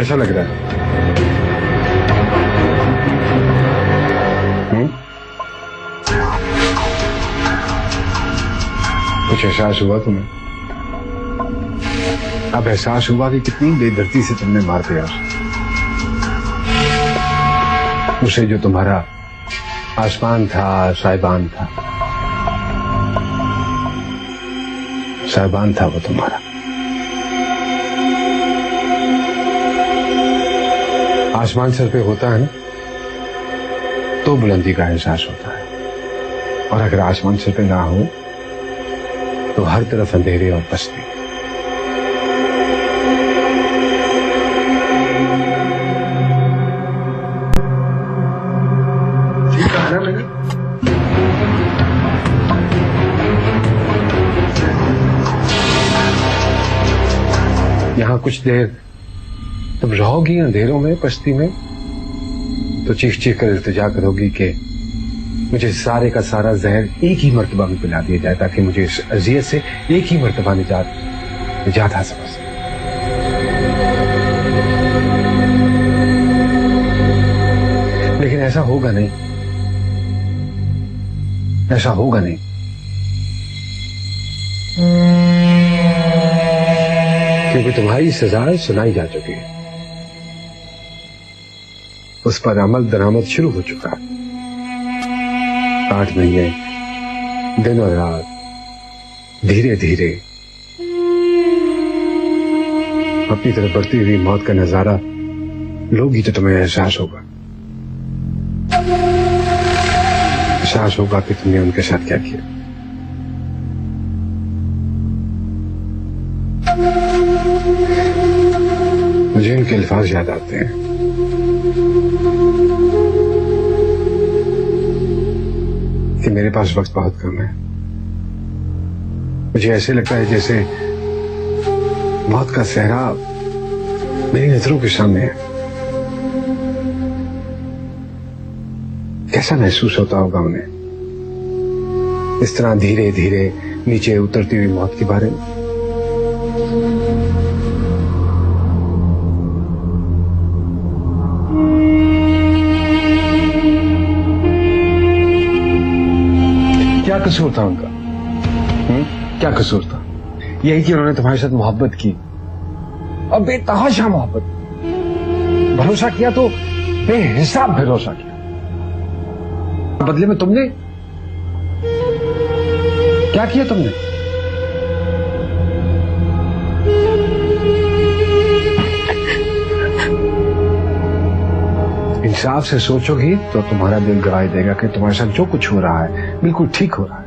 कैसा लग रहा है? कुछ एहसास हुआ तुम्हें? अब एहसास हुआ कि कितनी बेदर्दी से तुमने मार दिया उसे, जो तुम्हारा आसमान था, साहिबान था। साहिबान था वो तुम्हारा। आसमान सर पे होता है ना, तो बुलंदी का एहसास होता है, और अगर आसमान सर पे ना हो तो हर तरफ अंधेरे और पस्ती। ठीक कहा ना मैंने? यहां कुछ देर तुम रहोगी अंधेरों में, पस्ती में, तो चीख चीख कर इल्तिजा करोगी कि मुझे सारे का सारा जहर एक ही मर्तबा में पिला दिया जाए, ताकि मुझे इस अजियत से एक ही मर्तबा निजात हासिल हो सके। लेकिन ऐसा होगा नहीं, ऐसा होगा नहीं। क्योंकि तुम्हारी सजा सुनाई जा चुकी है, उस पर अमल दरामद शुरू हो चुका है। 8 महीने दिन और रात धीरे धीरे अपनी तरफ बढ़ती हुई मौत का नजारा लोगी तो तुम्हें एहसास होगा। एहसास होगा कि तुमने उनके साथ क्या किया। मुझे उनके अल्फाज याद आते हैं, कि मेरे पास वक्त बहुत कम है। मुझे ऐसे लगता है जैसे मौत का सहरा मेरी नजरों के सामने है। कैसा महसूस होता होगा उन्हें इस तरह धीरे धीरे नीचे उतरती हुई मौत के बारे में। क्या कसूर था उनका? क्या कसूर था? यही कि उन्होंने तुम्हारे साथ मोहब्बत की, और बेतहाशा मोहब्बत। भरोसा किया तो बेहिसाब भरोसा किया। बदले में तुमने क्या किया? तुमने इंसाफ से सोचोगी तो तुम्हारा दिल गवाही देगा कि तुम्हारे साथ जो कुछ हो रहा है बिल्कुल ठीक हो रहा है।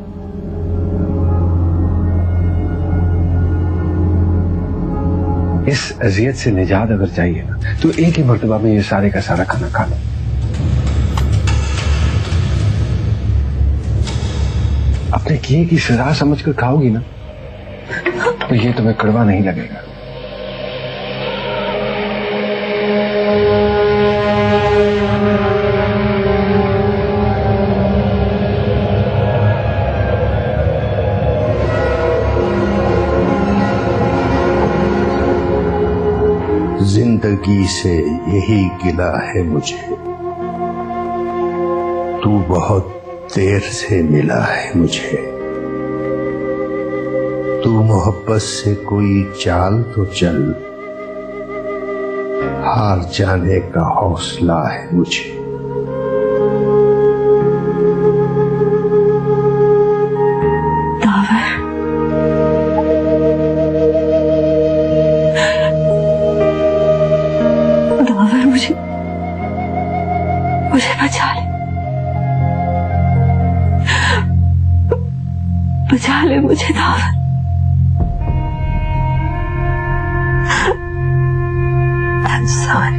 इस अजियत से निजात अगर चाहिए ना, तो एक ही मर्तबा में ये सारे का सारा खाना खा लो। अपने किए की सजा समझकर खाओगी ना, तो ये तुम्हें कड़वा नहीं लगेगा। जिंदगी से यही गिला है मुझे, तू बहुत देर से मिला है मुझे। तू मोहब्बत से कोई चाल तो चल, हार जाने का हौसला है मुझे। मुझे बचा ले, बचा ले मुझे दावर। I'm sorry।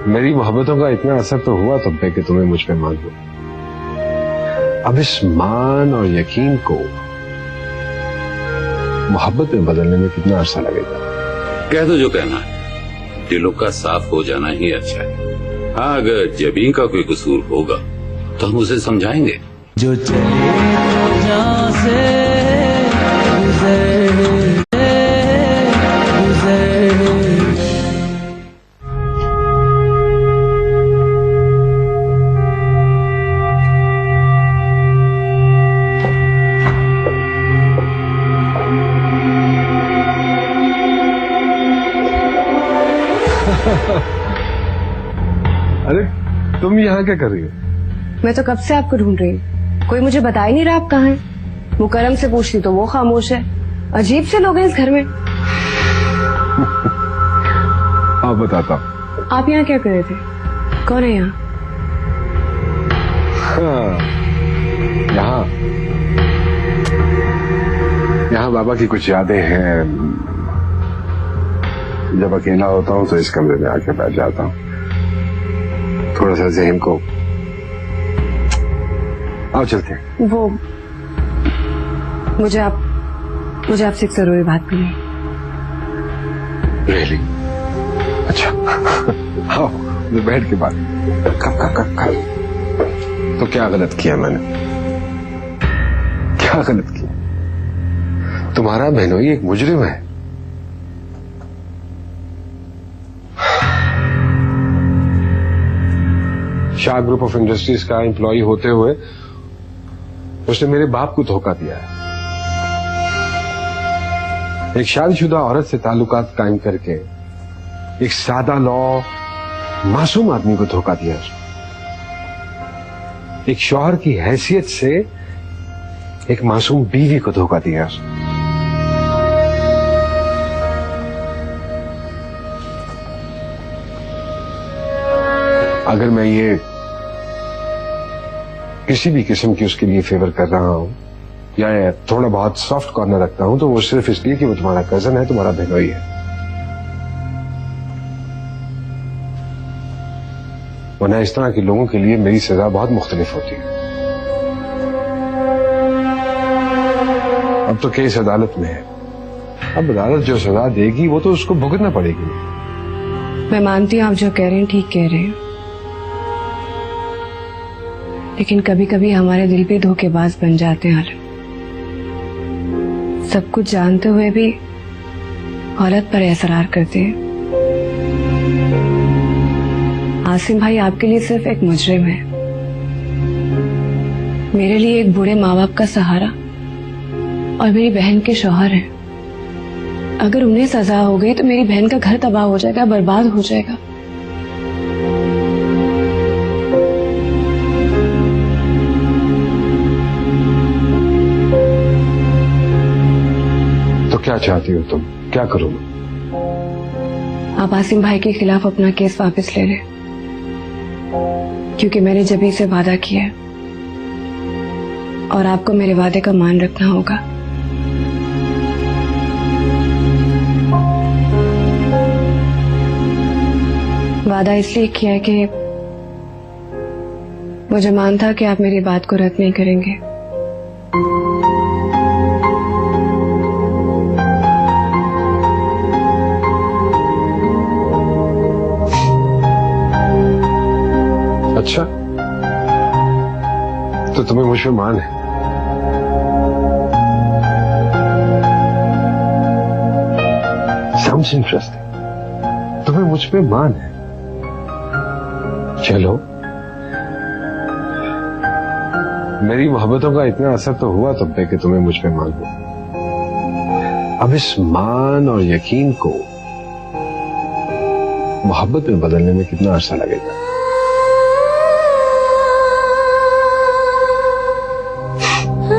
मेरी मोहब्बतों का इतना असर तो हुआ तुम पे कि तुम्हें मुझ पे मान लो। अब इस मान और यकीन को मोहब्बत में बदलने में कितना अरसा लगेगा? कह दो जो कहना है, दिलों का साफ हो जाना ही अच्छा है। हाँ, अगर जबीन का कोई कसूर होगा तो हम उसे समझाएंगे। जो चले तो जहाँ से गुजर अरे तुम यहाँ क्या कर रही हो? मैं तो कब से आपको ढूंढ रही हूँ, कोई मुझे बता ही नहीं रहा आप कहाँ हैं। मुकरम से पूछती तो वो खामोश है। अजीब से लोग हैं इस घर में। हाँ बताता हूँ। आप यहाँ क्या कर रहे थे? कौन है यहाँ? हाँ, यहाँ बाबा की कुछ यादें हैं। जब अकेला होता हूँ तो इस कमरे में आके बैठ जाता हूँ, थोड़ा सा ज़हन को। आओ चलते हैं। वो मुझे आपसे एक जरूरी बात करनी। रियली? अच्छा आओ तो बैठ के बात। कब तो क्या गलत किया मैंने? क्या गलत किया? तुम्हारा बहनोई एक मुजरिम है। शाह ग्रुप ऑफ इंडस्ट्रीज का एम्प्लॉय होते हुए उसने मेरे बाप को धोखा दिया है। एक शादीशुदा औरत से ताल्लुकात कायम करके एक सादा लौ मासूम आदमी को धोखा दिया उसने। एक शौहर की हैसियत से एक मासूम बीवी को धोखा दिया उसने। अगर मैं ये किसी भी किस्म की उसके लिए फेवर कर रहा हूं या थोड़ा बहुत सॉफ्ट कॉर्नर रखता हूं तो वो सिर्फ इसलिए कि वो तुम्हारा कजन है, तुम्हारा बहनोई है। वरना इस तरह के लोगों के लिए मेरी सजा बहुत मुख्तलिफ होती है। अब तो केस अदालत में है, अब अदालत जो सजा देगी वो तो उसको भुगतना पड़ेगी। मैं मानती हूँ आप जो कह रहे हैं ठीक कह रहे हैं, लेकिन कभी कभी हमारे दिल भी धोखेबाज बन जाते हैं। सब कुछ जानते हुए भी औरत पर एसरार करते हैं। आसिम भाई आपके लिए सिर्फ एक मुजरिम है, मेरे लिए एक बूढ़े माँ बाप का सहारा और मेरी बहन के शौहर हैं। अगर उन्हें सजा हो गई तो मेरी बहन का घर तबाह हो जाएगा, बर्बाद हो जाएगा। तो क्या चाहती हो तुम? क्या करूं? आप आसिम भाई के खिलाफ अपना केस वापस ले लें, क्योंकि मैंने जभी से वादा किया है और आपको मेरे वादे का मान रखना होगा। वादा इसलिए किया है कि मुझे मान था कि आप मेरी बात को रद्द नहीं करेंगे। अच्छा, तो तुम्हें मुझ पे मान है? Sounds interesting. तुम्हें मुझ पे मान है? चलो, मेरी मोहब्बतों का इतना असर तो हुआ तुम पे कि तुम्हें मुझ पे मान हो। अब इस मान और यकीन को मोहब्बत में बदलने में कितना अर्सा लगेगा?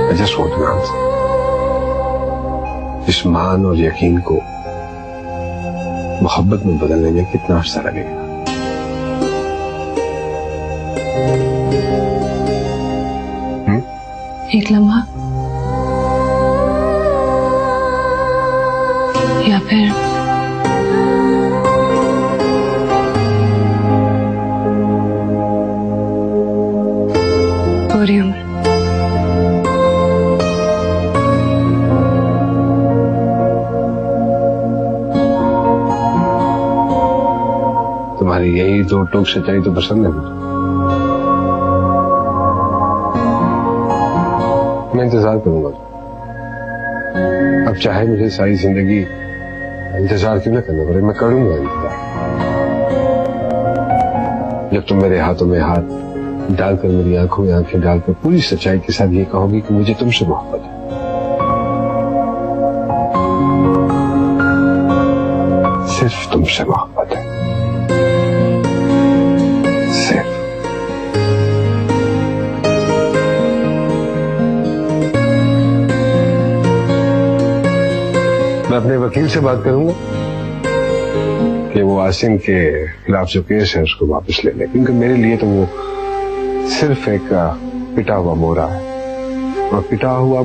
I just want an answer. इस मान और यकीन को मोहब्बत में बदलने में कितना अर्सा लगेगा? एक लम्हा या फिर पूरी उम्र। तुम्हारी यही दो टोक सच्चाई तो पसंद है मुझे। इंतजार करूंगा। अब चाहे मुझे सारी जिंदगी इंतजार क्यों ना करना पड़े, मैं करूंगा इंतजार। जब तुम मेरे हाथों में हाथ डालकर, मेरी आंखों में आंखें डालकर पूरी सच्चाई के साथ ये कहोगी कि मुझे तुमसे मोहब्बत है, सिर्फ तुमसे मोहब्बत है, सिर्फ। मैं अपने वकील से बात करूंगा कि वो आसिम के खिलाफ जो केस है उसको वापस ले ले, क्योंकि मेरे लिए तो वो सिर्फ एक पिटा हुआ मोरा है, और पिटा हुआ